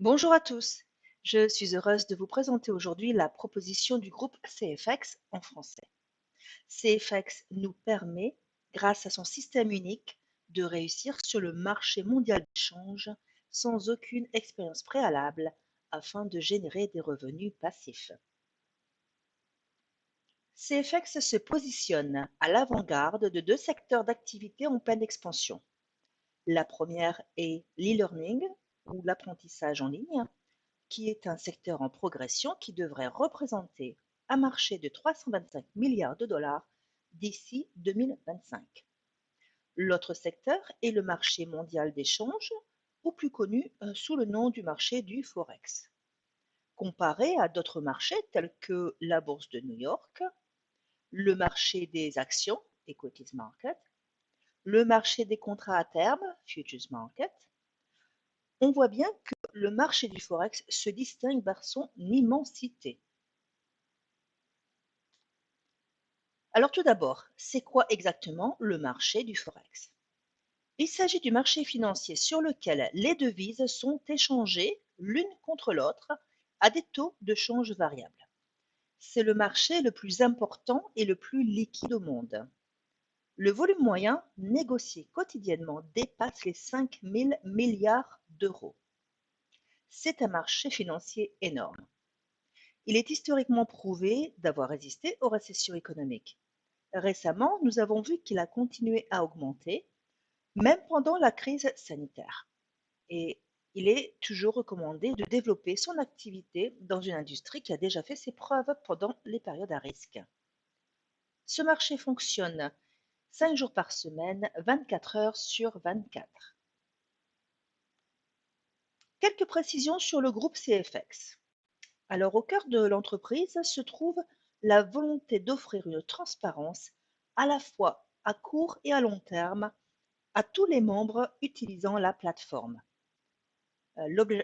Bonjour à tous, je suis heureuse de vous présenter aujourd'hui la proposition du groupe CFX en français. CFX nous permet, grâce à son système unique, de réussir sur le marché mondial d'échange sans aucune expérience préalable afin de générer des revenus passifs. CFX se positionne à l'avant-garde de deux secteurs d'activité en pleine expansion. La première est l'e-learning ou l'apprentissage en ligne, qui est un secteur en progression qui devrait représenter un marché de 325 milliards de dollars d'ici 2025. L'autre secteur est le marché mondial d'échange, ou plus connu sous le nom du marché du Forex. Comparé à d'autres marchés tels que la bourse de New York, le marché des actions, Equities Market, le marché des contrats à terme, Futures Market, on voit bien que le marché du Forex se distingue par son immensité. Alors tout d'abord, c'est quoi exactement le marché du Forex? Il s'agit du marché financier sur lequel les devises sont échangées l'une contre l'autre à des taux de change variables. C'est le marché le plus important et le plus liquide au monde. Le volume moyen négocié quotidiennement dépasse les 5 000 milliards d'euros. C'est un marché financier énorme. Il est historiquement prouvé d'avoir résisté aux récessions économiques. Récemment, nous avons vu qu'il a continué à augmenter, même pendant la crise sanitaire. Et il est toujours recommandé de développer son activité dans une industrie qui a déjà fait ses preuves pendant les périodes à risque. Ce marché fonctionne 5 jours par semaine, 24 heures sur 24. Quelques précisions sur le groupe CFX. Alors, au cœur de l'entreprise se trouve la volonté d'offrir une transparence à la fois à court et à long terme à tous les membres utilisant la plateforme.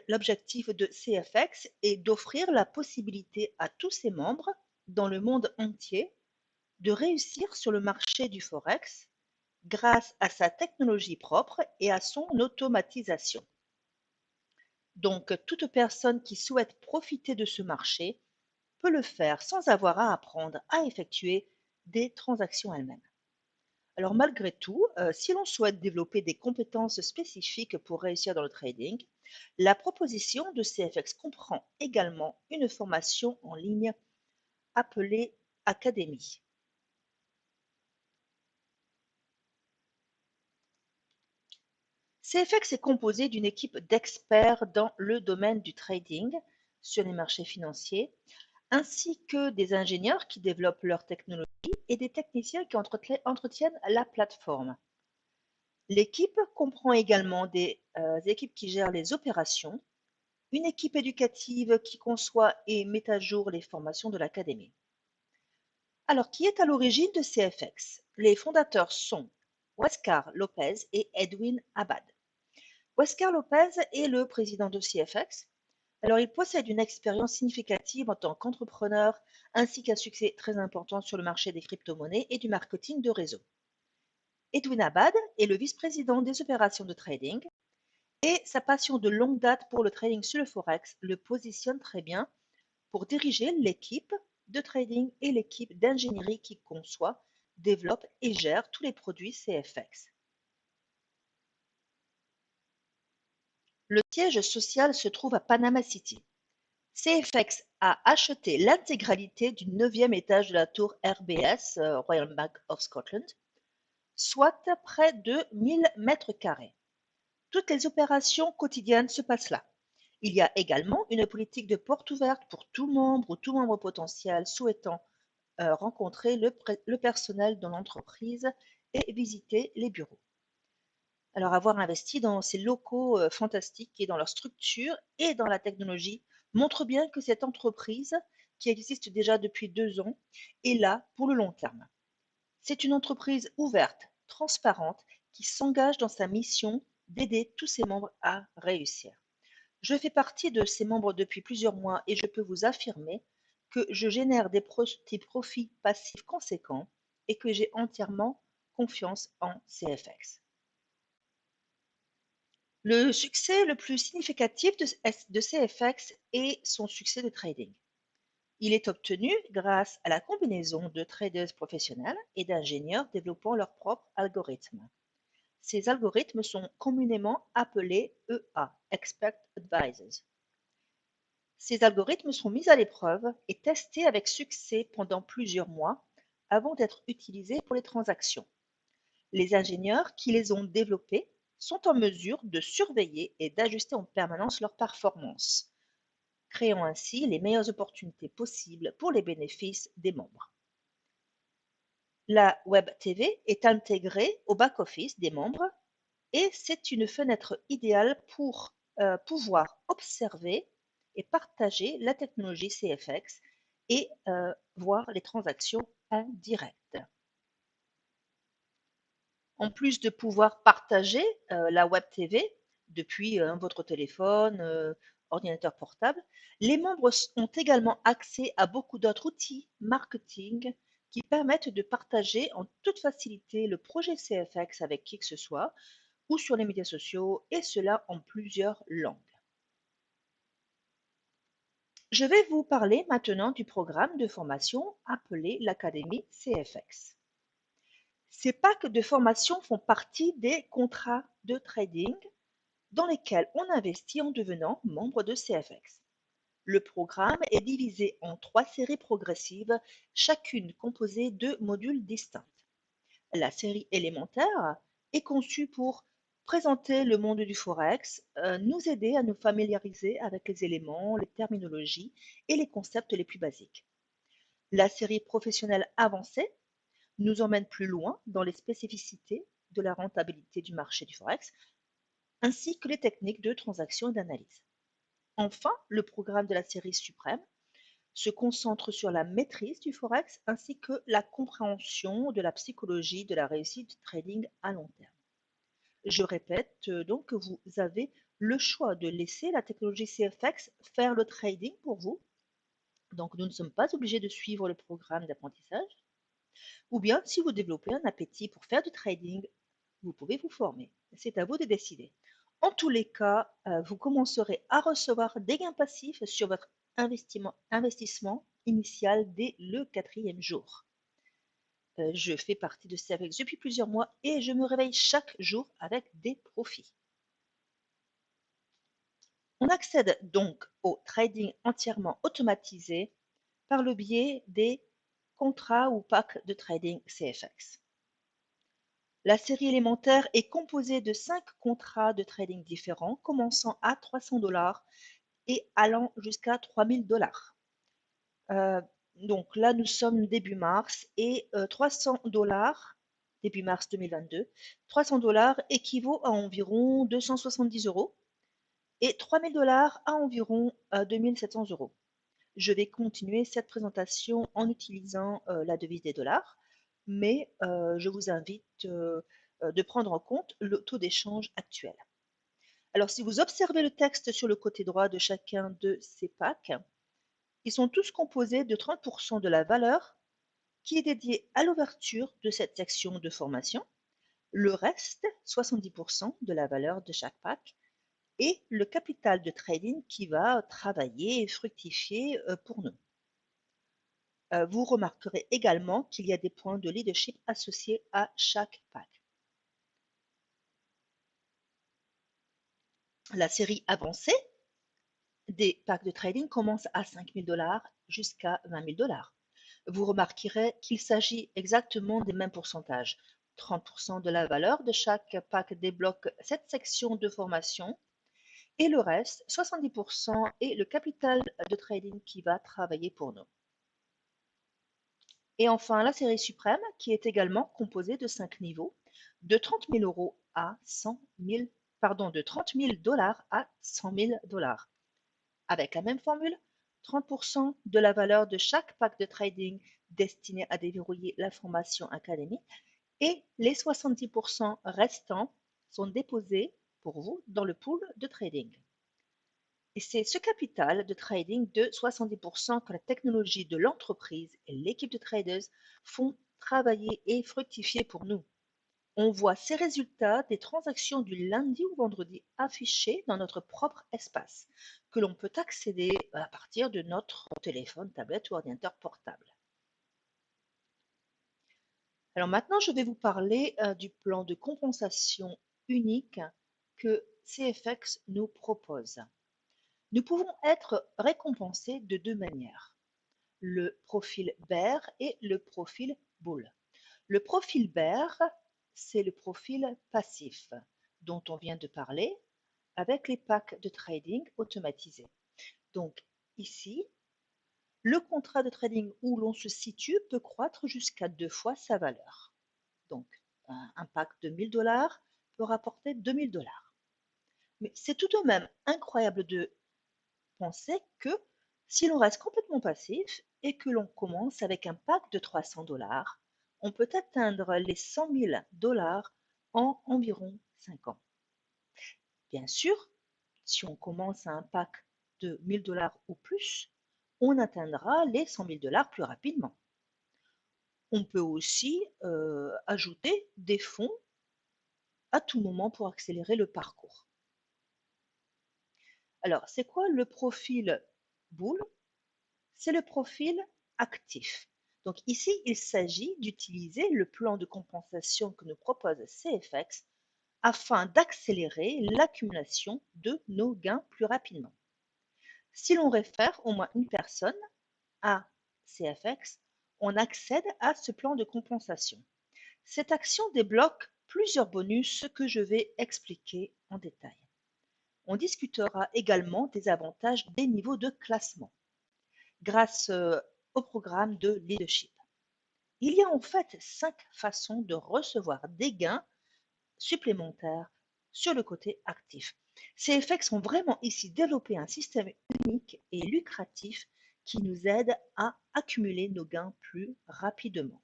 L'objectif de CFX est d'offrir la possibilité à tous ses membres dans le monde entier de réussir sur le marché du Forex grâce à sa technologie propre et à son automatisation. Donc, toute personne qui souhaite profiter de ce marché peut le faire sans avoir à apprendre à effectuer des transactions elles-mêmes. Alors malgré tout, si l'on souhaite développer des compétences spécifiques pour réussir dans le trading, la proposition de CFX comprend également une formation en ligne appelée Académie. CFX est composé d'une équipe d'experts dans le domaine du trading sur les marchés financiers, ainsi que des ingénieurs qui développent leur technologie et des techniciens qui entretiennent la plateforme. L'équipe comprend également des équipes qui gèrent les opérations, une équipe éducative qui conçoit et met à jour les formations de l'académie. Alors, qui est à l'origine de CFX? Les fondateurs sont Huáscar López et Edwin Abad. Huáscar López est le président de CFX. Alors, il possède une expérience significative en tant qu'entrepreneur ainsi qu'un succès très important sur le marché des crypto-monnaies et du marketing de réseau. Edwin Abad est le vice-président des opérations de trading et sa passion de longue date pour le trading sur le Forex le positionne très bien pour diriger l'équipe de trading et l'équipe d'ingénierie qui conçoit, développe et gère tous les produits CFX. Le siège social se trouve à Panama City. CFX a acheté l'intégralité du 9e étage de la tour RBS, Royal Bank of Scotland, soit près de 1000 mètres carrés. Toutes les opérations quotidiennes se passent là. Il y a également une politique de porte ouverte pour tout membre ou tout membre potentiel souhaitant rencontrer le personnel dans l'entreprise et visiter les bureaux. Alors avoir investi dans ces locaux fantastiques et dans leur structure et dans la technologie montre bien que cette entreprise, qui existe déjà depuis 2 ans, est là pour le long terme. C'est une entreprise ouverte, transparente, qui s'engage dans sa mission d'aider tous ses membres à réussir. Je fais partie de ces membres depuis plusieurs mois et je peux vous affirmer que je génère des profits passifs conséquents et que j'ai entièrement confiance en CFX. Le succès le plus significatif de CFX est son succès de trading. Il est obtenu grâce à la combinaison de traders professionnels et d'ingénieurs développant leurs propres algorithmes. Ces algorithmes sont communément appelés EA, Expert Advisors. Ces algorithmes sont mis à l'épreuve et testés avec succès pendant plusieurs mois avant d'être utilisés pour les transactions. Les ingénieurs qui les ont développés sont en mesure de surveiller et d'ajuster en permanence leur performance, créant ainsi les meilleures opportunités possibles pour les bénéfices des membres. La Web TV est intégrée au back-office des membres et c'est une fenêtre idéale pour pouvoir observer et partager la technologie CFX et voir les transactions en direct. En plus de pouvoir partager la Web TV depuis votre téléphone, ordinateur portable, les membres ont également accès à beaucoup d'autres outils marketing qui permettent de partager en toute facilité le projet CFX avec qui que ce soit ou sur les médias sociaux, et cela en plusieurs langues. Je vais vous parler maintenant du programme de formation appelé l'Académie CFX. Ces packs de formation font partie des contrats de trading dans lesquels on investit en devenant membre de CFX. Le programme est divisé en 3 séries progressives, chacune composée de modules distincts. La série élémentaire est conçue pour présenter le monde du forex, nous aider à nous familiariser avec les éléments, les terminologies et les concepts les plus basiques. La série professionnelle avancée nous emmène plus loin dans les spécificités de la rentabilité du marché du forex, ainsi que les techniques de transaction et d'analyse. Enfin, le programme de la série suprême se concentre sur la maîtrise du forex ainsi que la compréhension de la psychologie de la réussite du trading à long terme. Je répète donc que vous avez le choix de laisser la technologie CFX faire le trading pour vous. Donc nous ne sommes pas obligés de suivre le programme d'apprentissage. Ou bien si vous développez un appétit pour faire du trading, vous pouvez vous former. C'est à vous de décider. En tous les cas, vous commencerez à recevoir des gains passifs sur votre investissement initial dès le 4e jour. Je fais partie de CFX depuis plusieurs mois et je me réveille chaque jour avec des profits. On accède donc au trading entièrement automatisé par le biais des contrats ou packs de trading CFX. La série élémentaire est composée de 5 contrats de trading différents, commençant à 300$ et allant jusqu'à 3000$. Donc là, nous sommes début mars et 300$, début mars 2022, 300$ équivaut à environ 270€ et 3000$ à environ 2700€. Je vais continuer cette présentation en utilisant la devise des dollars, mais je vous invite de prendre en compte le taux d'échange actuel. Alors, si vous observez le texte sur le côté droit de chacun de ces packs, ils sont tous composés de 30% de la valeur qui est dédiée à l'ouverture de cette section de formation, le reste, 70% de la valeur de chaque pack, et le capital de trading qui va travailler et fructifier pour nous. Vous remarquerez également qu'il y a des points de leadership associés à chaque pack. La série avancée des packs de trading commence à 5000$ jusqu'à 20 000$. Vous remarquerez qu'il s'agit exactement des mêmes pourcentages. 30% de la valeur de chaque pack débloque cette section de formation et le reste, 70%, est le capital de trading qui va travailler pour nous. Et enfin, la série suprême, qui est également composée de 5 niveaux, de 30 000 € à 100 000, pardon, de 30 000$ à 100 000$. Avec la même formule, 30% de la valeur de chaque pack de trading destiné à déverrouiller la formation académique et les 70% restants sont déposés pour vous dans le pool de trading. Et c'est ce capital de trading de 70% que la technologie de l'entreprise et l'équipe de traders font travailler et fructifier pour nous. On voit ces résultats des transactions du lundi au vendredi affichés dans notre propre espace, que l'on peut accéder à partir de notre téléphone, tablette ou ordinateur portable. Alors maintenant, je vais vous parler du plan de compensation unique que CFX nous propose. Nous pouvons être récompensés de deux manières, le profil bear et le profil bull. Le profil bear, c'est le profil passif dont on vient de parler avec les packs de trading automatisés. Donc ici, le contrat de trading où l'on se situe peut croître jusqu'à 2 fois sa valeur. Donc un pack de 1000 dollars peut rapporter 2000 dollars. Mais c'est tout de même incroyable de penser que si l'on reste complètement passif et que l'on commence avec un pack de 300 dollars, on peut atteindre les 100 000 dollars en environ 5 ans. Bien sûr, si on commence à un pack de 1000 dollars ou plus, on atteindra les 100 000 dollars plus rapidement. On peut aussi ajouter des fonds à tout moment pour accélérer le parcours. Alors, c'est quoi le profil bull? C'est le profil actif. Donc ici, il s'agit d'utiliser le plan de compensation que nous propose CFX afin d'accélérer l'accumulation de nos gains plus rapidement. Si l'on réfère au moins une personne à CFX, on accède à ce plan de compensation. Cette action débloque plusieurs bonus que je vais expliquer en détail. On discutera également des avantages des niveaux de classement grâce au programme de leadership. Il y a en fait 5 façons de recevoir des gains supplémentaires sur le côté actif. CFX ont vraiment ici développé un système unique et lucratif qui nous aide à accumuler nos gains plus rapidement.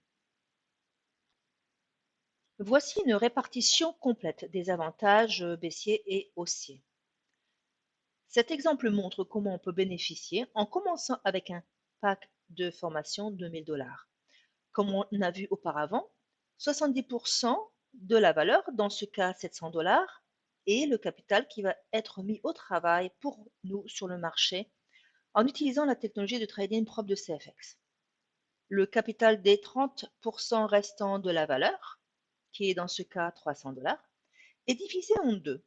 Voici une répartition complète des avantages baissiers et haussiers. Cet exemple montre comment on peut bénéficier en commençant avec un pack de formation de 1000 dollars. Comme on a vu auparavant, 70% de la valeur, dans ce cas 700 dollars, est le capital qui va être mis au travail pour nous sur le marché en utilisant la technologie de trading propre de CFX. Le capital des 30% restants de la valeur, qui est dans ce cas 300 dollars, est divisé en deux.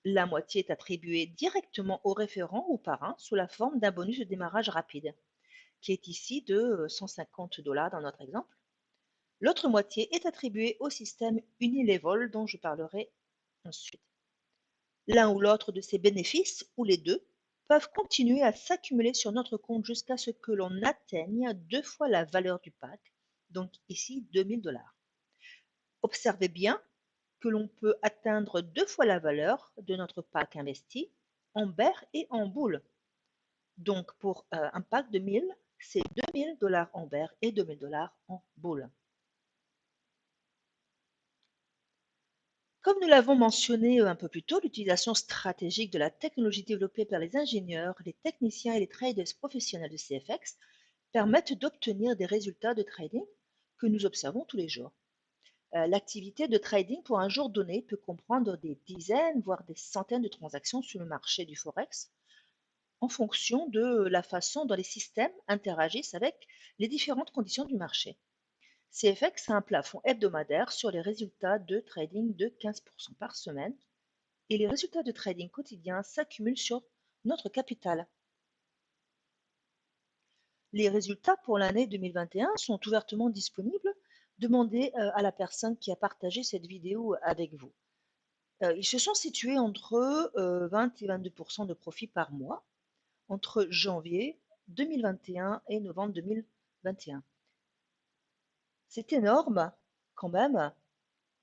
La moitié est attribuée directement au référent ou parrain sous la forme d'un bonus de démarrage rapide, qui est ici de 150 dollars dans notre exemple. L'autre moitié est attribuée au système Unilevel dont je parlerai ensuite. L'un ou l'autre de ces bénéfices, ou les deux, peuvent continuer à s'accumuler sur notre compte jusqu'à ce que l'on atteigne 2 fois la valeur du pack, donc ici 2000 dollars. Observez bien que l'on peut atteindre 2 fois la valeur de notre pack investi en bear et en bull. Donc pour un pack de 1000, c'est 2000 dollars en bear et 2000 dollars en bull. Comme nous l'avons mentionné un peu plus tôt, l'utilisation stratégique de la technologie développée par les ingénieurs, les techniciens et les traders professionnels de CFX permettent d'obtenir des résultats de trading que nous observons tous les jours. L'activité de trading pour un jour donné peut comprendre des dizaines, voire des centaines de transactions sur le marché du Forex en fonction de la façon dont les systèmes interagissent avec les différentes conditions du marché. CFX a un plafond hebdomadaire sur les résultats de trading de 15% par semaine et les résultats de trading quotidien s'accumulent sur notre capital. Les résultats pour l'année 2021 sont ouvertement disponibles. Demandez à la personne qui a partagé cette vidéo avec vous. Ils se sont situés entre 20 et 22% de profit par mois entre janvier 2021 et novembre 2021. C'est énorme quand même,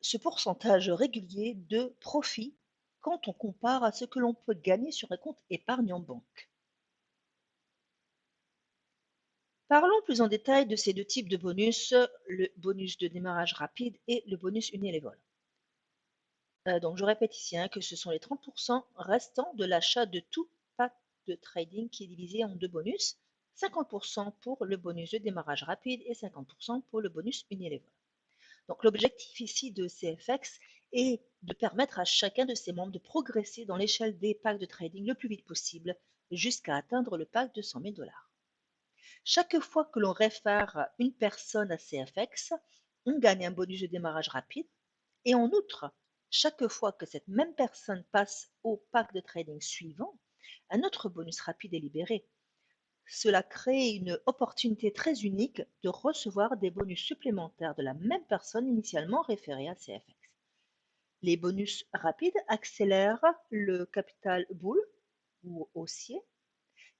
ce pourcentage régulier de profit quand on compare à ce que l'on peut gagner sur un compte épargne en banque. Parlons plus en détail de ces deux types de bonus, le bonus de démarrage rapide et le bonus Unilevel. Donc je répète ici que ce sont les 30% restants de l'achat de tout pack de trading qui est divisé en deux bonus, 50% pour le bonus de démarrage rapide et 50% pour le bonus Unilevel. Donc l'objectif ici de CFX est de permettre à chacun de ses membres de progresser dans l'échelle des packs de trading le plus vite possible jusqu'à atteindre le pack de 100 000 $. Chaque fois que l'on réfère une personne à CFX, on gagne un bonus de démarrage rapide et en outre, chaque fois que cette même personne passe au pack de trading suivant, un autre bonus rapide est libéré. Cela crée une opportunité très unique de recevoir des bonus supplémentaires de la même personne initialement référée à CFX. Les bonus rapides accélèrent le capital bull ou haussier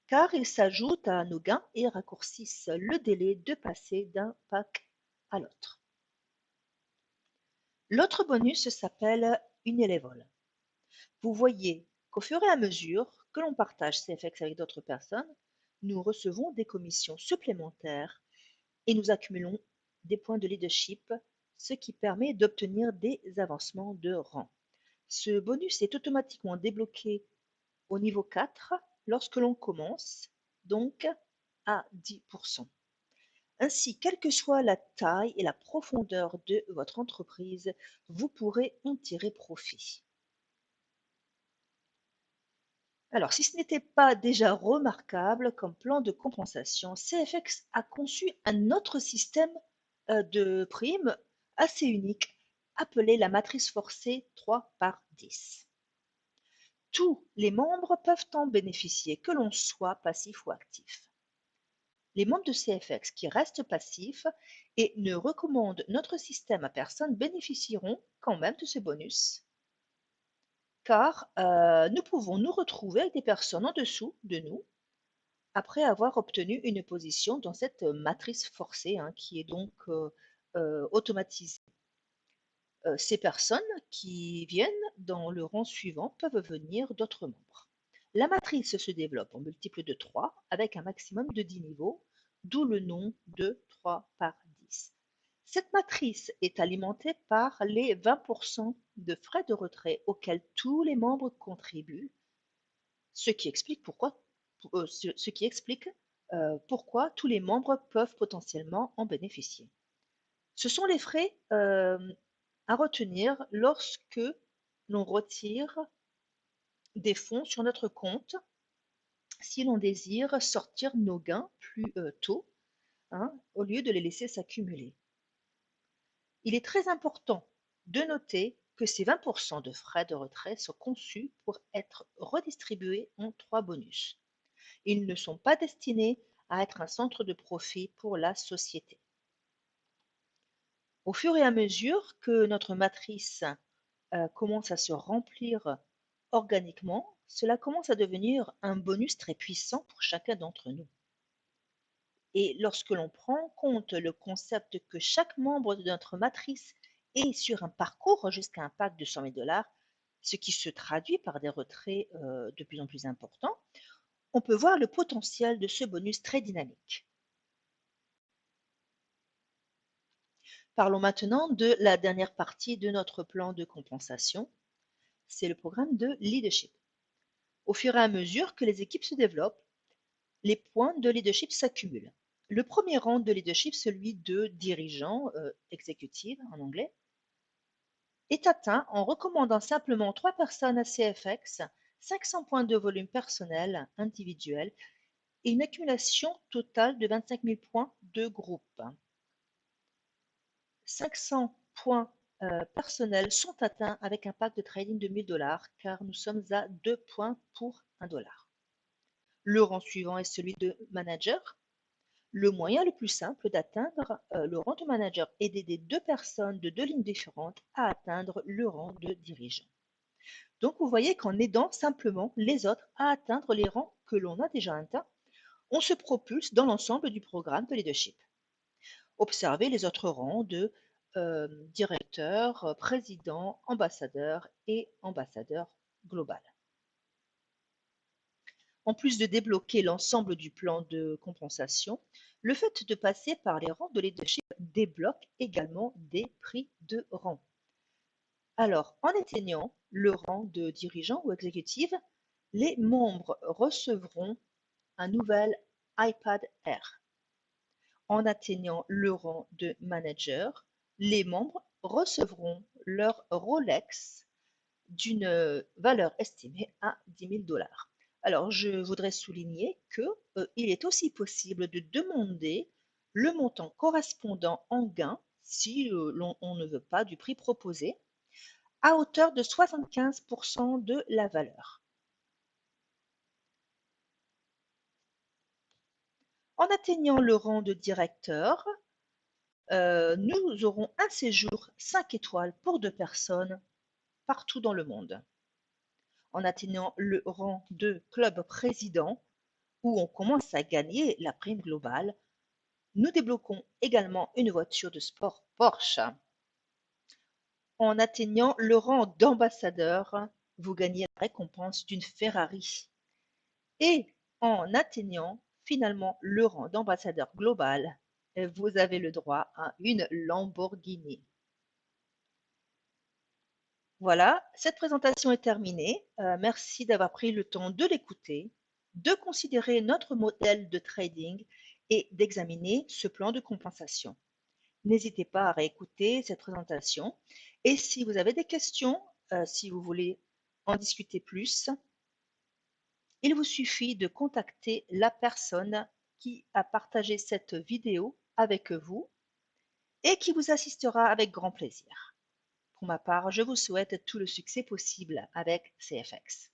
car ils s'ajoutent à nos gains et raccourcissent le délai de passer d'un pack à l'autre. L'autre bonus s'appelle Unilevel. Vous voyez qu'au fur et à mesure que l'on partage CFX avec d'autres personnes, nous recevons des commissions supplémentaires et nous accumulons des points de leadership, ce qui permet d'obtenir des avancements de rang. Ce bonus est automatiquement débloqué au niveau 4 lorsque l'on commence, donc à 10%. Ainsi, quelle que soit la taille et la profondeur de votre entreprise, vous pourrez en tirer profit. Alors, si ce n'était pas déjà remarquable comme plan de compensation, CFX a conçu un autre système de primes assez unique, appelé la matrice forcée 3 par 10. Tous les membres peuvent en bénéficier, que l'on soit passif ou actif. Les membres de CFX qui restent passifs et ne recommandent notre système à personne bénéficieront quand même de ce bonus, car nous pouvons nous retrouver avec des personnes en dessous de nous après avoir obtenu une position dans cette matrice forcée qui est donc automatisée. Ces personnes qui viennent dans le rang suivant peuvent venir d'autres membres. La matrice se développe en multiple de 3 avec un maximum de 10 niveaux, d'où le nom de 3 par 10. Cette matrice est alimentée par les 20% de frais de retrait auxquels tous les membres contribuent, ce qui explique pourquoi tous les membres peuvent potentiellement en bénéficier. Ce sont les frais à retenir lorsque l'on retire des fonds sur notre compte si l'on désire sortir nos gains plus tôt, au lieu de les laisser s'accumuler. Il est très important de noter que ces 20% de frais de retrait sont conçus pour être redistribués en 3 bonus. Ils ne sont pas destinés à être un centre de profit pour la société. Au fur et à mesure que notre matrice commence à se remplir organiquement, cela commence à devenir un bonus très puissant pour chacun d'entre nous. Et lorsque l'on prend en compte le concept que chaque membre de notre matrice est sur un parcours jusqu'à un pack de 100 000 $, ce qui se traduit par des retraits de plus en plus importants, on peut voir le potentiel de ce bonus très dynamique. Parlons maintenant de la dernière partie de notre plan de compensation, c'est le programme de leadership. Au fur et à mesure que les équipes se développent, les points de leadership s'accumulent. Le premier rang de leadership, celui de dirigeant, executive en anglais, est atteint en recommandant simplement 3 personnes à CFX, 500 points de volume personnel individuel et une accumulation totale de 25 000 points de groupe. 500 points personnels sont atteints avec un pack de trading de 1 000 $ car nous sommes à 2 points pour 1 $. Le rang suivant est celui de manager. Le moyen le plus simple d'atteindre le rang de manager est d'aider 2 personnes de 2 lignes différentes à atteindre le rang de dirigeant. Donc vous voyez qu'en aidant simplement les autres à atteindre les rangs que l'on a déjà atteints, on se propulse dans l'ensemble du programme de leadership. Observez les autres rangs de directeur, président, ambassadeur et ambassadeur global. En plus de débloquer l'ensemble du plan de compensation, le fait de passer par les rangs de leadership débloque également des prix de rang. Alors, en atteignant le rang de dirigeant ou exécutive, les membres recevront un nouvel iPad Air. En atteignant le rang de manager, les membres recevront leur Rolex d'une valeur estimée à 10 000 $. Alors, je voudrais souligner que il est aussi possible de demander le montant correspondant en gain, si on ne veut pas du prix proposé, à hauteur de 75% de la valeur. En atteignant le rang de directeur, nous aurons un séjour 5 étoiles pour 2 personnes partout dans le monde. En atteignant le rang de club président, où on commence à gagner la prime globale, nous débloquons également une voiture de sport Porsche. En atteignant le rang d'ambassadeur, vous gagnez la récompense d'une Ferrari. Et en atteignant finalement le rang d'ambassadeur global, vous avez le droit à une Lamborghini. Voilà, cette présentation est terminée. Merci d'avoir pris le temps de l'écouter, de considérer notre modèle de trading et d'examiner ce plan de compensation. N'hésitez pas à réécouter cette présentation et si vous avez des questions, si vous voulez en discuter plus, il vous suffit de contacter la personne qui a partagé cette vidéo avec vous et qui vous assistera avec grand plaisir. Pour ma part, je vous souhaite tout le succès possible avec CFX.